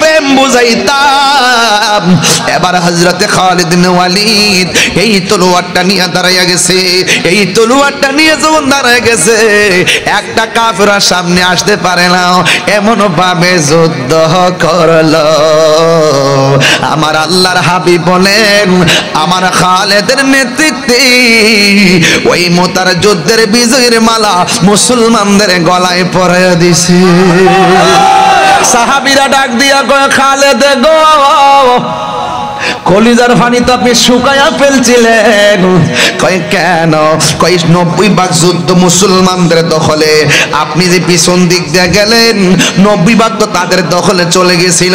প্রেম বুঝাইতাম। এবার হযরতে খালিদ বিন ওয়ালিদ এই তলোয়ারটা নিয়ে দাঁড়াইয়া গেছে। এই তলোয়ারটা নিয়ে যখন দাঁড়ায় গেছে, একটা কাফেররা সামনে আসতে পারে না, এমন ভাবে যুদ্ধ করলো। আমার আল্লাহর হাবিব বলেন, আমার খালেদের নেতৃত্বে ওই মুতার যুদ্ধের বিজয়ের মালা মুসলমানদের গলায় পরিয়ে দিছে। সাহাবীরা ডাক দিয়া কয়, খালেদ গো, কলিজার পানি তো আপনি শুকায়া ফেলছিলেন। কয় কেন? কয় 90 ভাগ যুদ্ধ মুসলমানদের দখলে, আপনি যে পিছন দিক দিয়ে গেলেন 90 ভাগ তো তাদের দখলে চলে গেছিল।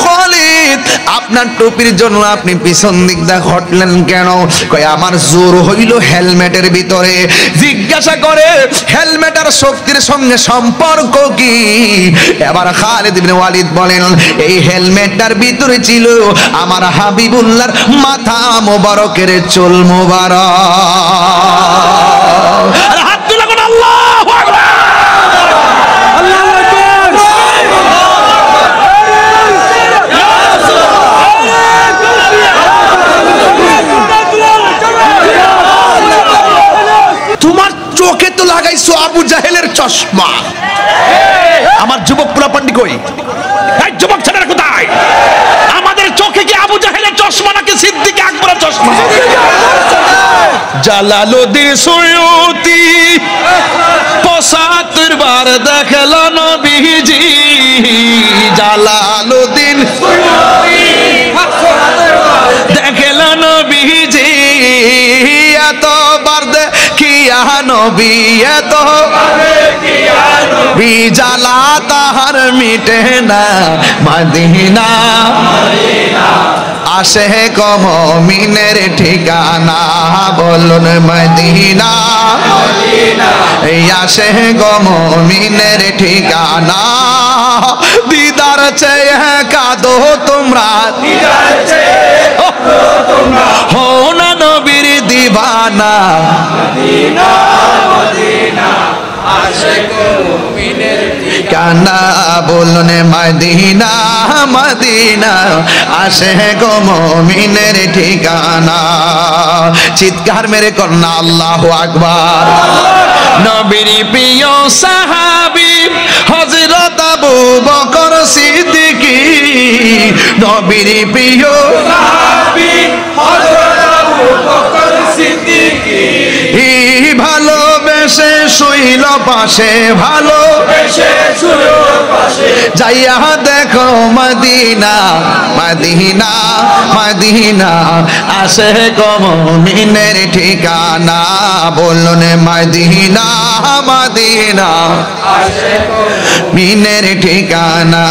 খালিদ, আপনার টুপির জন্য আপনি পিছন দিক দিয়ে হটলেন কেন? কয় আমার জোর হইল হেলমেটের ভিতরে। জিজ্ঞাসা করে, হেলমেট আর শক্তির সঙ্গে সম্পর্ক কি? এবার খালিদ বিন ওয়ালিদ বলেন, এই হেলমেটটার ভিতরে ছিল আমার হাবিবুল্লাহর মাথা মোবারকের চুল মোবারক। হাত তুলে কোন আল্লাহু আকবার, আল্লাহু আকবার। তোমার চোখে তো লাগাইছো আবু জাহেলের চশমা। আমার যুবক পোলাপান্ডি কই? এই যুবক ছেলেরা কোথায়? আমাদের চোখে কি আবু জাহেলের চশমা নাকি সিদ্দিক আকবরের চশমা? জালালউদ্দিন সুয়ুতি ৭৫ বার দেখল নবীজি। জালালউদ্দিন সুয়ুতি দেখল নবীজি, এতবার দেখিয়া নবী, এতবার দেখিয়া নবী, জ্বালা তাহার মিটে না মদিনা, আসে গো মুমিনের ঠিকানা। বলুন মদিনা, এই আসে গো মুমিনের ঠিকানা। দিদার চেয়ে কাঁদো তোমরা, হো না নবীর দিবানা। মদিনা মদিনা আসে গো মুমিনের ঠিকানা। বলুন মদিনা মদিনা আসে গো মুমিনের ঠিকানা। চিৎকার মেরে কন্যা আল্লাহু আকবার। নবীর প্রিয় সাহাবী হযরত আবু বকর সিদ্দিক, নবীর প্রিয় সাহাবী হযরত আবু বকর সিদ্দিক, ভালোবেসে শুইল পাশে, ভালোবেসে শুইল পাশে। যাইয়া দেখো মদিনা মদিনা মদিনা আসে গো মুমিনের ঠিকানা। বলুন মদিনা মদিনা আসে গো মুমিনের ঠিকানা।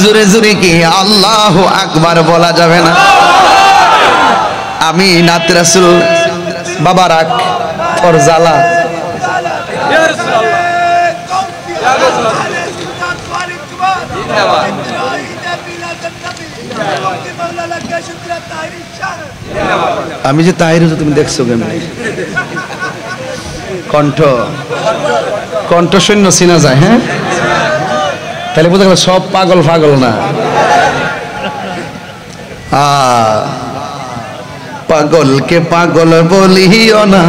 জোরে জোরে কি আল্লাহু আকবার বলা যাবে না? আমি নাত রাসূল বাবা রাখ ওর জ্বালা। আমি যে তাহির, তুমি দেখছো কেমন কণ্ঠ, কণ্ঠ শূন্য চিনা যায়। হ্যাঁ, তাহলে বুঝতে গেল সব পাগল পাগল না। পাগলকে পাগল বলিও না,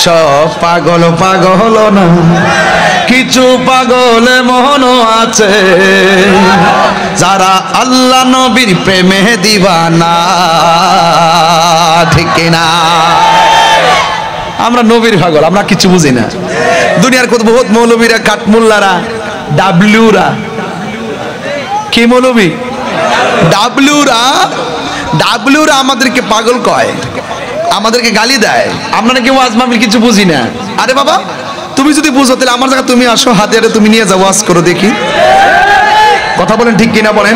সব পাগল পাগল না, কিছু পাগল মন আছে যারা আল্লাহ নবীর প্রেমে দিবানা। ঠিক না? আমরা নবীর পাগল, আমরা কিছু বুঝি না। দুনিয়ার কত বহুত মৌলবীরা, কাঠমুল্লারা, ডাবলুরা, কি মৌলবী ডাবলুরা, ডাবলুরা আমাদেরকে পাগল কয়, আমাদেরকে গালি দেয়। আমরা কেউ ওয়াজ মাহফিল কিছু বুঝি না। আরে বাবা, তুমি যদি বুঝো তাহলে আমার জায়গা তুমি আসো, হাতে হাতে তুমি নিয়ে যাও, ওয়াজ করো দেখি। কথা বলেন ঠিক কিনা বলেন?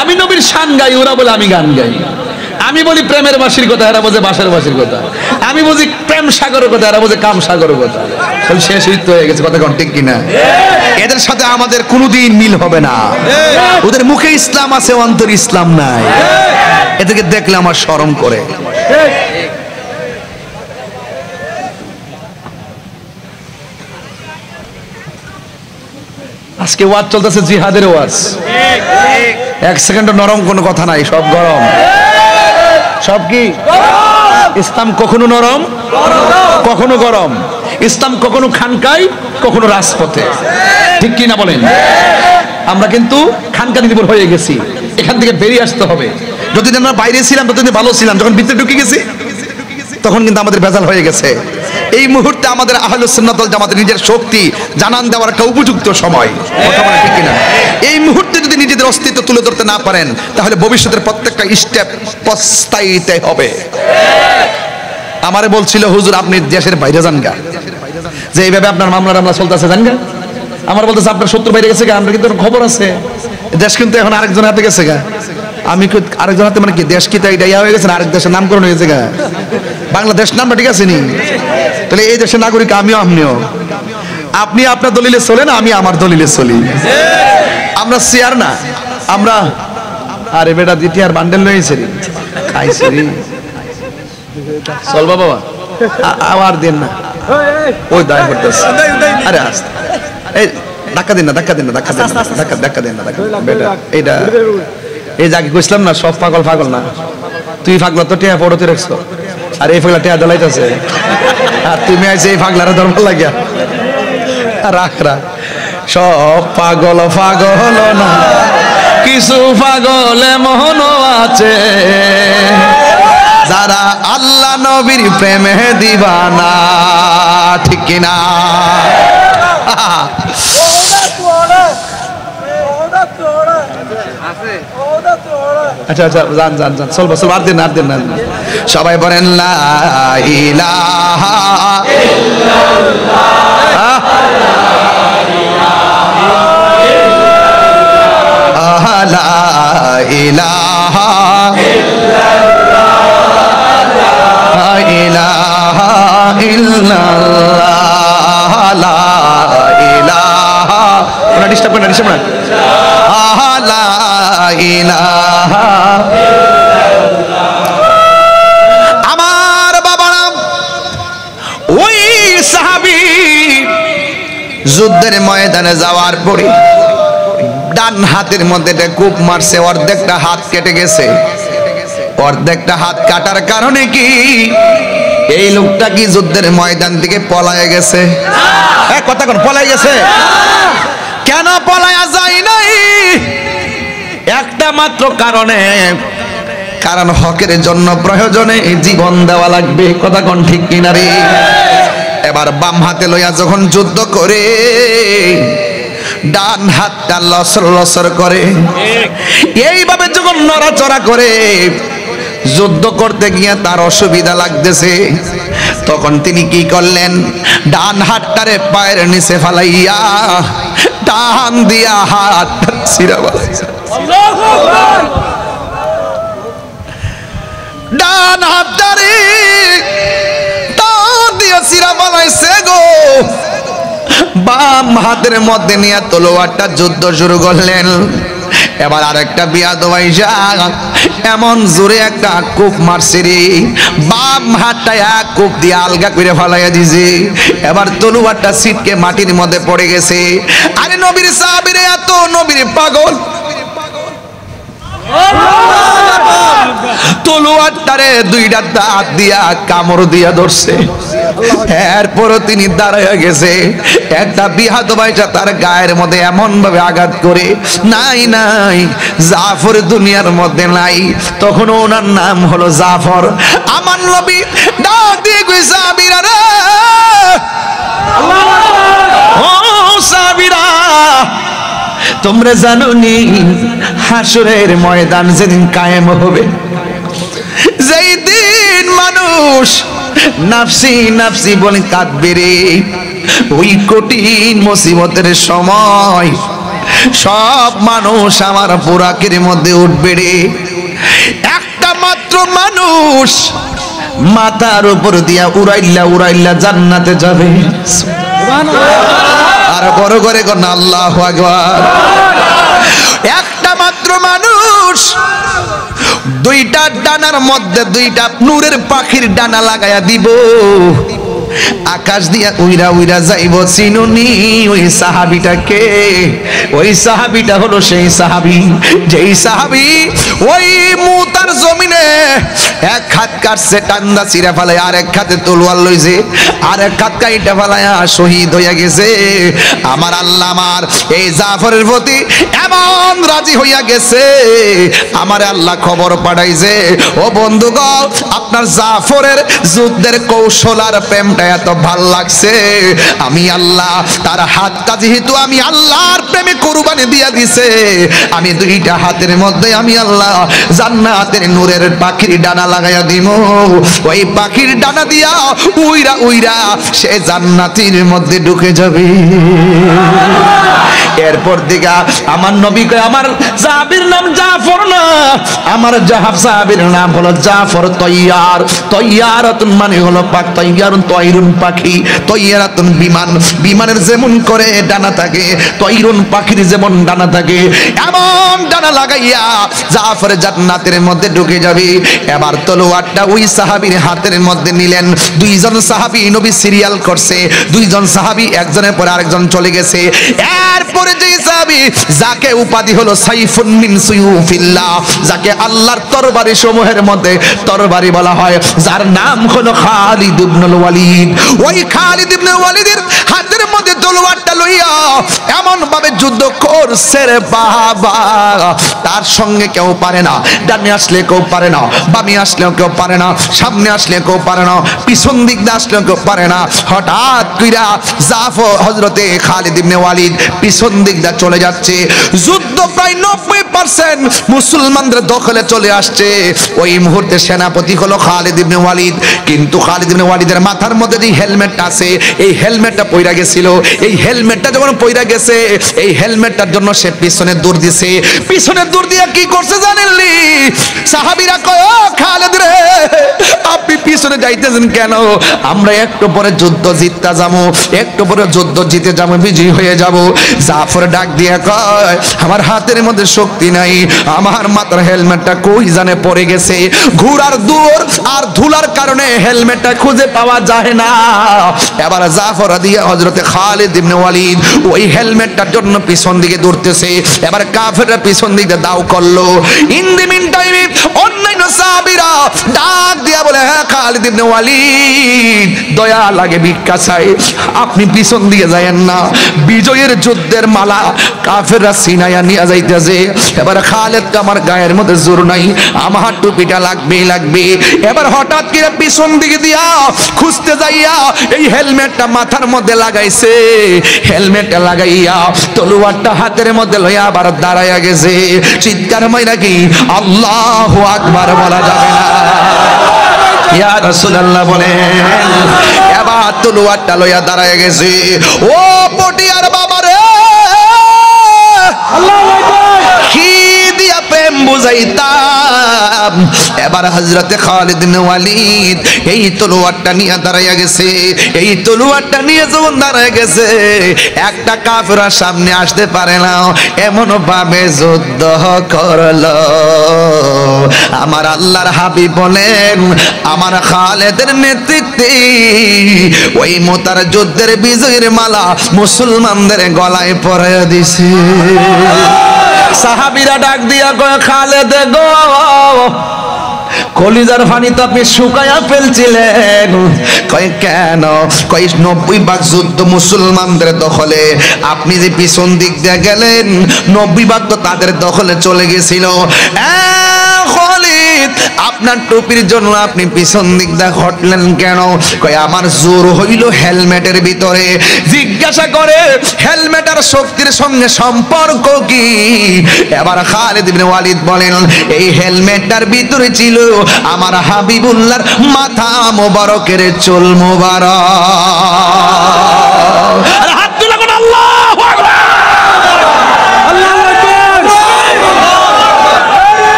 আমি নবীর শান গাই, ওরা বলে আমি গান গাই। আমি বলি প্রেমের বাঁশির কথা, এরা বোঝে বাঁশের বাঁশির কথা। আমি বুঝি প্রেম সাগরের কথা, এরা বোঝে কাম সাগরের কথা। শেষ হয়ে গেছে কথা, কোন ঠিক কিনা? এদের সাথে আমাদের কোনোদিন মিল হবে না। ওদের মুখে ইসলাম আছে, অন্তরে ইসলাম নাই। এদেরকে দেখলে আমার শরম করে। আজকে ওয়াজ চলতেছে জিহাদের ওয়াজ, এক সেকেন্ড নরম কোনো কথা নাই, সব গরম। সব কি? ইসলাম কখনো নরম, কখনো গরম। ইসলাম কখনো খানকায়, কখনো রাজপথে। ঠিক কি না বলেন? আমরা কিন্তু খানকা নির্ভর হয়ে গেছি, এখান থেকে বেরিয়ে আসতে হবে। যতদিন আমরা বাইরে ছিলাম ততদিন ভালো ছিলাম, যখন ভিতরে ঢুকে গেছি তখন কিন্তু আমাদের ভেজাল হয়ে গেছে। এই মুহূর্তে আমাদের আহলুস সুন্নাত ওয়াল জামাতের নিজের শক্তি জানান দেওয়ার একটা উপযুক্ত সময়। কথা বলা ঠিক কিনা? এই মুহূর্তে যদি নিজেদের অস্তিত্ব তুলে ধরতে না পারেন তাহলে ভবিষ্যতের প্রত্যেকটা স্টেপ পস্তাইতে হবে। আমারে বলছিল হুজুর আপনি দেশের বাইরে যান গা, যে এইভাবে আপনার মামলা চলতেছে যান গা। আমার বলতেছে আপনার শত্রু বাইরে গেছে গা, আমরা কিন্তু খবর আছে দেশ কিন্তু এখন আরেকজন হাতে গেছে গা। আমি আরেকজন হাতে মানে কি দেশ কি তাই ইয়া হয়ে গেছে, আরেক দেশের নামকরণ হয়েছে গা। বাংলাদেশ নামটা ঠিক আছে নি? তাহলে এই দেশের নাগরিক আমিও, আপনিও। আপনি আপনার দলিলে চলেন, আমি আমার দলিলে চলি। আমরা শেয়ার না, আমরা আরে বেটা দিটি আর বান্ডেল লইছে রে খাইছে রে। চল বাবা আবার দেন না, ওই দায় করতেছে। আরে আস্তে, এই ধাক্কা দেন না, ধাক্কা দেন না, ধাক্কা দেন না, ধাক্কা দেন না, বেটা এইটা এই যাকে কইছিলাম না সব পাগল পাগল না, তুই পাগলা তো টিয়া পড়তে রাখছো, আর এই পাগলা টিয়া দলাইতেছে, আর তুমি আইছে এই পাগলারে ধর্ম লাগিয়া। রাখ রাখ, সব পাগল পাগল না, কিছু পাগলে মন আছে, যারা আল্লাহ নবীর প্রেমে দিবানা। ঠিক কিনা? আচ্ছা আচ্ছা, যান যান যান, চলবো চলবো, আর দিন আর দিন না। সবাই বলেন লা ইলাহা ইল্লাল্লাহ, লা ইলাহা ইল্লাল্লাহ, লা ইলাহা, না ডিস্টার্ব না, ডিস্টার্ব না, লা ইলাহা। আমার বাবারা ওই সাহাবী যুদ্ধের ময়দানে যাওয়ার পরে ডান হাতের মধ্যে কূপ মারছে, অর্ধেকটা হাত কেটে গেছে। অর্ধেকটা হাত কাটার কারণে কি এই লোকটা কি যুদ্ধের ময়দান থেকে পলায়ে গেছে? কথা কোন পলায়ে গেছে? কেন পলায়া যায় নাই? একটা মাত্র কারণে, কারণ হকের জন্য প্রয়োজনে জীবন দেওয়া লাগবে। কথা কোন ঠিক কিনা রে? এবার বাম হাতে লইয়া যখন যুদ্ধ করে ডান হাতটা লসর লসর করে, এইভাবে যখন নড়াচড়া করে যুদ্ধ করতে গিয়ে তার অসুবিধা লাগতেছে, তখন তিনি কি করলেন? ডান হাতটারে পায়ের নিচে ফালাইয়া টান দিয়া হাত ছিঁড়া ফেলাইছে। ডান হাতটারে টান দিয়া ছিঁড়া ফেলাইছে গো। বাম হাতের মধ্যে নিয়ে তলোয়ারটা যুদ্ধ শুরু করলেন। এবার আরেকটা বিয়াদব আইসা এমন জোরে একটা কূপ মারছে রে, বাম হাতটা এক কূপ দিয়ে আলগা করে ফালাইয়া দিছে। এবার তলোয়ারটা ছিটকে মাটির মধ্যে পড়ে গেছে। আরে নবীর সাহাবীরা এত নবীর পাগল, তলোয়ারটারে দুইটা দাঁত দিয়া কামড় দিয়া ধরছে। এরপরও তিনি দাঁড়াইয়া গেছে। একটা বিহাদ ভাইটা তার গায়ের মধ্যে এমন ভাবে আঘাত করে, নাই নাই জাফর দুনিয়ার মধ্যে নাই, তখন ওনার নাম হলো জাফর। আমার নবী ডাক দিয়ে কইছে, সাহাবীরা রে, ও সাহাবীরা, তোমরা জানো নি হাসরের ময়দান যেদিন কায়েম হবে, যেই দিন মানুষ নাফসি নাফসি বলে কাঁদবে রে, ওই কঠিন মুসিবতের সময় সব মানুষ আমার বুরাকের মধ্যে উঠবে রে। একটা মাত্র মানুষ মাথার উপর দিয়া উড়াইল্লা উড়াইল্লা জান্নাতে যাবে। আর বড় করে কোন আল্লাহু আকবার। একটা মাত্র মানুষ দুইটা ডানার মধ্যে দুইটা নূরের পাখির ডানা লাগায়া দিব, আকাশ দিয়া উইরা উইরা যাইব চিনুনি ওই সাহাবীটাকে। ওই সাহাবীটা হলো সেই সাহাবী যেই সাহাবী ওই মুতার জমিনে এক হাত কাটছে টান্দা চিরা ফেলায়, আর এক হাতে তলোয়ার লইছে, আর এক হাত কাইটা ফেলায়া শহীদ হইয়া গেছে। আমার আল্লাহ আমার এই জাফরের প্রতি এমন রাজি হইয়া গেছে, আমার আল্লাহ খবর পাঠাইছে, ও বন্ধুগণ আপনার জাফরের যুদ্ধের কৌশল আর প্রেমটা এত ভাল লাগছে, আমি আল্লাহ তার হাতটা যেহেতু আমি আল্লাহর প্রেমে কুরবানি দিয়া দিছে, আমি দুইটা হাতের মধ্যে আমি আল্লাহ জান্নাতের নূরের পাখির ডানা লাগাইয়া দিব। ওই পাখির ডানা দিয়া উইরা উইরা সে জান্নাতের মধ্যে ঢুকে যাবে। এরপর দিকে আমার নবী কয় আমার সাহাবীর নাম জাফর না, আমার সাহাবীর নাম হলো জাফর তৈয়ার। তৈয়ারাতুন মানে হলো পাক, তৈয়ারুন তৈরুন পাখি, তৈয়ারাতুন বিমান, বিমানের যেমন করে ডানা থাকে, তৈরুন পাখির যেমন ডানা থাকে, এমন ডানা লাগাইয়া জাফর জান্নাতের মধ্যে ঢুকে যাবে। এবার তলোয়ারটা ওই সাহাবীর হাতের মধ্যে নিলেন। দুইজন সাহাবী নবী সিরিয়াল করছে, দুইজন সাহাবী একজনের পর আরেকজন চলে গেছে। এরপরে যে সাহাবী যাকে উপাধি হলো সাইফুন মিন সুয়ুফিল্লাহ, যাকে আল্লাহর তরবারি সমূহের মধ্যে তরবারি বলা হয়, যার নাম হলো খালিদ ইবনুল ওয়ালিদ। ওই খালিদ ইবনুল ওয়ালিদের হাতের মধ্যে তলোয়ারটা লইয়া এমন ভাবে যুদ্ধ করছে রে বাবা, তার সঙ্গে কেউ পারে না। ডানে আসলে কেউ পারে না, বামে আসলেও কেউ পারে না, সামনে আসলে কেউ পারে না, পিছন দিক দিয়ে আসলেও কেউ পারে না। হঠাৎ কইরা জাফর হযরতে খালিদ ইবনে ওয়ালিদ পিছন দিক দিয়ে চলে যাচ্ছে। যুদ্ধ প্রায় 90% মুসলমানদের দখলে চলে আসছে। ওই মুহূর্তে সেনাপতি হলো খালিদ ইবনে ওয়ালিদ, কিন্তু খালিদ ইবনে ওয়ালিদের মাথার মধ্যে যে হেলমেটটা আছে, এই হেলমেটটা পইরা গেছিল। এই হেলমেটটা যখন পইরা গেছে, এই হেলমেটটার জন্য সে পিছনে দৌড় দিছে। পিছনে দৌড় দিয়া কি করছে জানেননি? সাহাবীরা কয় ও খালিদ রে, আপনি পিছনে যাইতেছেন কেন? আমরা একটু পরে যুদ্ধ জিততে যাবো, একটু পরে যুদ্ধ জিতে যাবো, বিজয়ী হয়ে যাব। জাফর ডাক দিয়া কয় আমার হাতের মধ্যে শক্তি নাই, আমার মাথার হেলমেটটা কই জানে পড়ে গেছে। ঘোড়ার দৌড় আর ধুলার কারণে হেলমেটটা খুঁজে পাওয়া যায় না। এবার জাফর দিয়া হযরতে খালিদ ইবনে ওয়ালিদ ওই হেলমেটটার জন্য পিছন দিকে দৌড়তেছে। এবার কাফেররা পিছন দিকে দাও করলো। ইন দি মিন টাইমে অন্যান্য সাহাবীরা ডাক দিয়া বলে হ্যাঁ খালিদ ইবনে ওয়ালিদ দয়া লাগে ভিক্ষা চাই, আপনি পিছন দিকে যায়েন না, বিজয়ের যুদ্ধের মালা কাফেররা সিনায়া নিয়ে যাইতেছে। এবার খালিদ আমার গায়ের মধ্যে জোর নাই, আমার টুপিটা লাগবেই লাগবে। এবার হঠাৎ করে পিছন দিকে দিয়া খুঁজতে যাইয়া এই হেলমেটটা মাথার মধ্যে লাগাইছে। হেলমেটটা লাগাইয়া তলোয়ারটা হাতের মধ্যে লইয়া আবার দাঁড়াইয়া গেছে। চিৎকার মাইরা কি আল্লাহু আকবার বলা যাবে না? ইয়া রাসূলুল্লাহ বলেন। এবার তলোয়ারটা লইয়া দাঁড়াইয়া গেছে। ও পটিয়ার বাবা রে, আল্লাহু আকবার, কি দিয়া প্রেম বুঝাইতাম। এবার হযরতে খালিদ ইবনে ওয়ালিদ এই তলোয়ারটা নিয়ে দাঁড়াইয়া গেছে। এই তলোয়ারটা নিয়ে যখন দাঁড়াইয়া গেছে, একটা কাফের সামনে আসতে পারে না, এমন ভাবে যুদ্ধ করলো। আমার আল্লাহর হাবিব বলেন আমার খালিদের নেতৃত্বে ওই মুতার যুদ্ধের বিজয়ের মালা মুসলমানদের গলায় পরাইয়া দিছে। সাহাবীরা ডাক দিয়া কয় খালিদ গো, কলিজার পানি তো আপনি শুকায়া ফেলছিলেন। কয় কেন? কয় 90 যুদ্ধ মুসলমানদের দখলে, আপনি যে পিছন দিক দিয়ে গেলেন 90 তো তাদের দখলে চলে গেছিল। খালিদ আপনার টুপির জন্য আপনি পিছন দিক দিয়ে হটলেন কেন? কয় আমার জোর হইল হেলমেটের ভিতরে। জিজ্ঞাসা করে হেলমেট আর শক্তির সঙ্গে সম্পর্ক কি? এবার খালিদ ইবনে ওয়ালিদ বলেন এই হেলমেটটার ভিতরে ছিল আমার হাবিবুল্লাহর মাথা মোবারকের চুল মোবারক। আর হাত তুলে কোন আল্লাহু আকবার, আল্লাহু আকবার।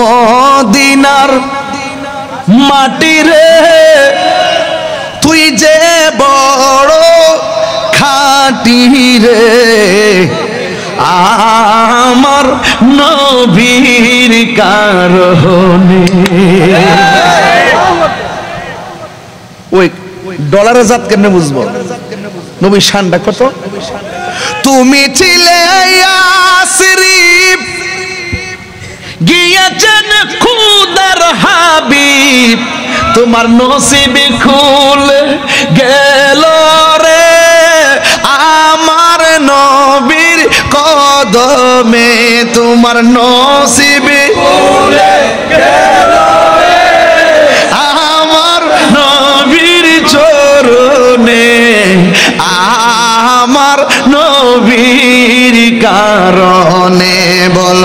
মদিনার মাটি রে তুই যে বড় খাঁটি রে আমার নবীর কারণে। ওই ডলারের জাত কেমনে বুঝবো? নবীর শানটা কত। তুমি ছিলে ইয়াসরিব গিয়েছেন খুদার হাবিব, তোমার নসিবে খুলে গেল রে আমার নবীর কদমে, তোমার নসিবে খুলে গেল রে আমার নবীর চরণে, আমার নবীর কারণে। বল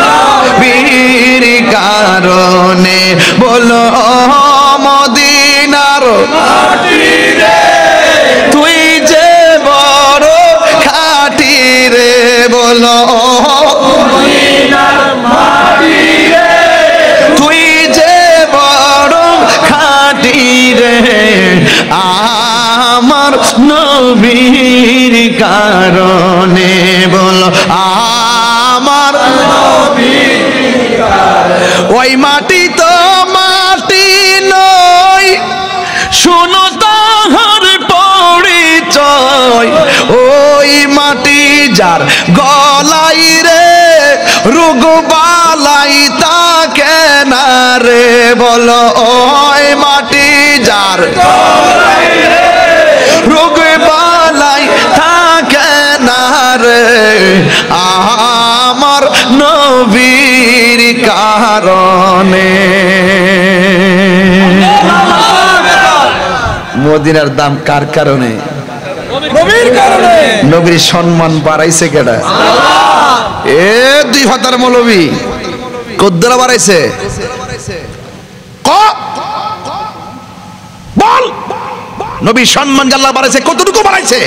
নবীর কারণে, বলো মদিনার মাটি রে তুই যে বড় খাঁটি রে, বলো মদিনার মাটি রে তুই যে বড় খাঁটি রে আমার নবীর কারণে। বলো আমার নবীর কারণে। ওই মাটি তো মাটি নয়, শুনো তাহার পরিচয়, ওই মাটি যার গলাই রে রোগ বালাই তাকে না রে, বলো ওই মাটি যার গলাই রে রোগ বালাই থাকে না রে আমার নবীর কারণে। মদিনার দাম কার কারণে? নবীর কারণে। নবীর সম্মান বাড়াইছে কেডা? এ 2000 মৌলবী কদ্দরা বাড়াইছে? বল নবীর সম্মান আল্লাহ বাড়াইছে কতটুকু বাড়াইছে?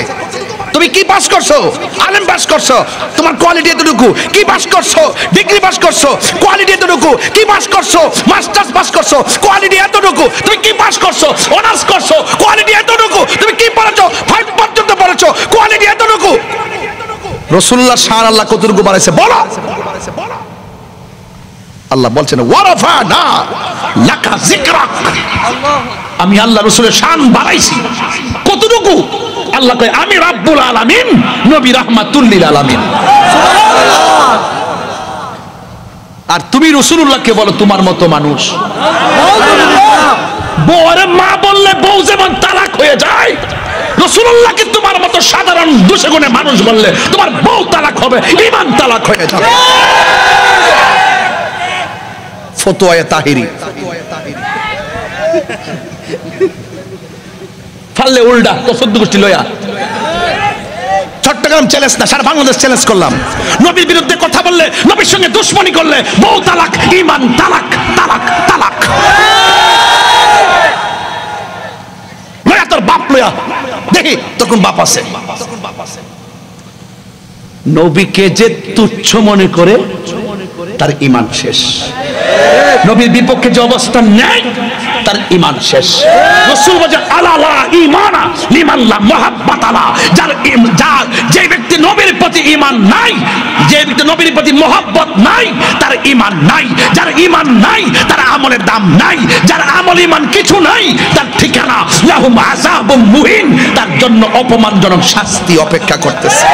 তুমি কি পাস করছো? আলেম পাস করছো, তোমার কোয়ালিটি এতটুকু। কি পাস করছো? ডিগ্রি পাস করছো, কোয়ালিটি এতটুকু। কি পাস করছো? মাস্টার্স পাস করছো, কোয়ালিটি এতটুকু। তুমি কি পাস করছো? অনার্স করছো, কোয়ালিটি এতটুকু। তুমি কি পড়াছো? 5 পর্যন্ত পড়াছো, কোয়ালিটি এতটুকু। রাসূলুল্লাহ শান আল্লাহ কতটুকু বাড়াইছে বলো? আল্লাহ বলছেন ওয়ারাফানা লাকা যিকরাক, আমি আল্লাহ রাসূলের শান বাড়াইছি। কতটুকু? আল্লাহ কয় আমি রাব্বুল আলামিন, নবী রাহমাতুল লিল আলামিন। আর তুমি রাসূলুল্লাহকে বলো তোমার মতো মানুষ। বউরে মা বললে বউ যেমন তালাক হয়ে যায়, রাসূলুল্লাহকে তোমার মতো সাধারণ দুশগুণে মানুষ বললে তোমার বউ তালাক হবে, ঈমান তালাক হয়ে যাবে। ফতোয়ায়ে তাহিরি ফাললে উল্টা তো 14 গোষ্ঠী লয়া চট্টগ্রাম চ্যালেঞ্জ না, সারা বাংলাদেশ চ্যালেঞ্জ করলাম। নবীর বিরুদ্ধে কথা বললে, নবীর সঙ্গে দুশমনি করলে বউ তালাক, ঈমান তালাক, তালাক তালাক। লয়া তোর বাপ লয়া দেখি তখন বাপ আছে। নবীকে যে তুচ্ছ মনে করে তার ঈমান শেষ। নবীর বিপক্ষে যে অবস্থান নেয় তার ঈমান শেষ। রাসূল বলেন আলা ঈমানা লিমান লা মুহাব্বাতালা, যার যে ব্যক্তি নবীর প্রতি ঈমান নাই, যে ব্যক্তি নবীর প্রতি মহব্বত নাই তার ঈমান নাই। যার ঈমান নাই তার আমলের দাম নাই। যার আমল ঈমান কিছু নাই তার ঠিকানা লাহুম আযাবুম মুহিন, তার জন্য অপমানজনক শাস্তি অপেক্ষা করতেছে।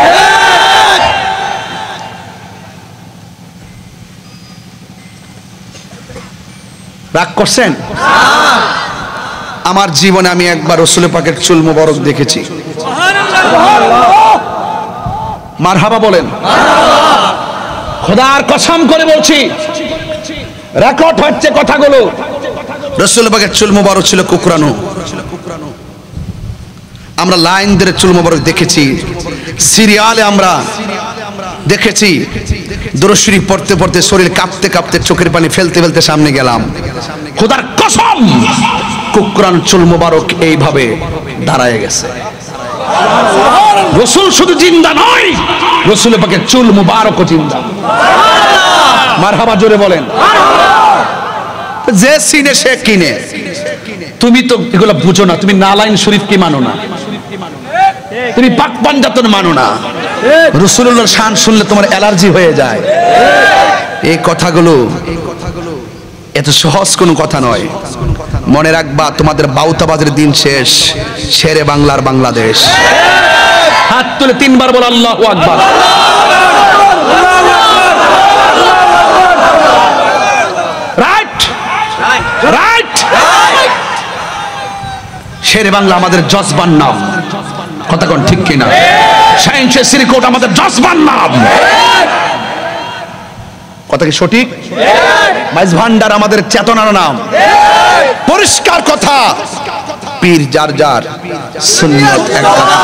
রাগ করছেন? আমার জীবনে আমি একবার রাসূল পাকের চুল মোবারক দেখেছি। মারহাবা বলেন। খোদার কসম করে বলছি, রেকর্ড হচ্ছে কথাগুলো। রাসূল পাকের চুল মোবারক ছিল কুকরানো। আমরা লাইন ধরে চুল মোবারক দেখেছি, সিরিয়ালে আমরা দেখেছি। দুরূদ শরীফ পড়তে পড়তে শরীর কাঁপতে কাঁপতে চোখের পানি ফেলতে ফেলতে সামনে গেলাম। খোদার কসম কুকরান চুল মোবারক এইভাবে দাঁড়ায় গেছে। রাসূল শুধু জিন্দা নয়, রাসূল পাকের চুল মোবারকও জিন্দা। মারহাবা জোরে বলেন। যে চিনে সে কিনে। তুমি তো এগুলো বুঝো না, তুমি নালাইন শরীফ কি মানো না, তুমি পাক পাঞ্জাতন মানো না, রাসূলুল্লাহর শান শুনলে তোমার অ্যালার্জি হয়ে যায়। এই কথাগুলো এত সহজ কোনো কথা নয়। মনে রাখবা তোমাদের বাউতাবাজের দিন শেষ, শেরে বাংলার বাংলাদেশ। হাত তুলে 3 বার বল আল্লাহু আকবার। Right right. শেরে বাংলা আমাদের জজবান নাম, কথা কোন ঠিক কিনা? শাহিনশাহ শ্রীকোট আমাদের জজবান নাম, কথা কি সঠিক? মাইজ ভান্ডার আমাদের চেতনার নাম, পরিষ্কার কথা। পীর যার যার, সুন্নাত এক কথা।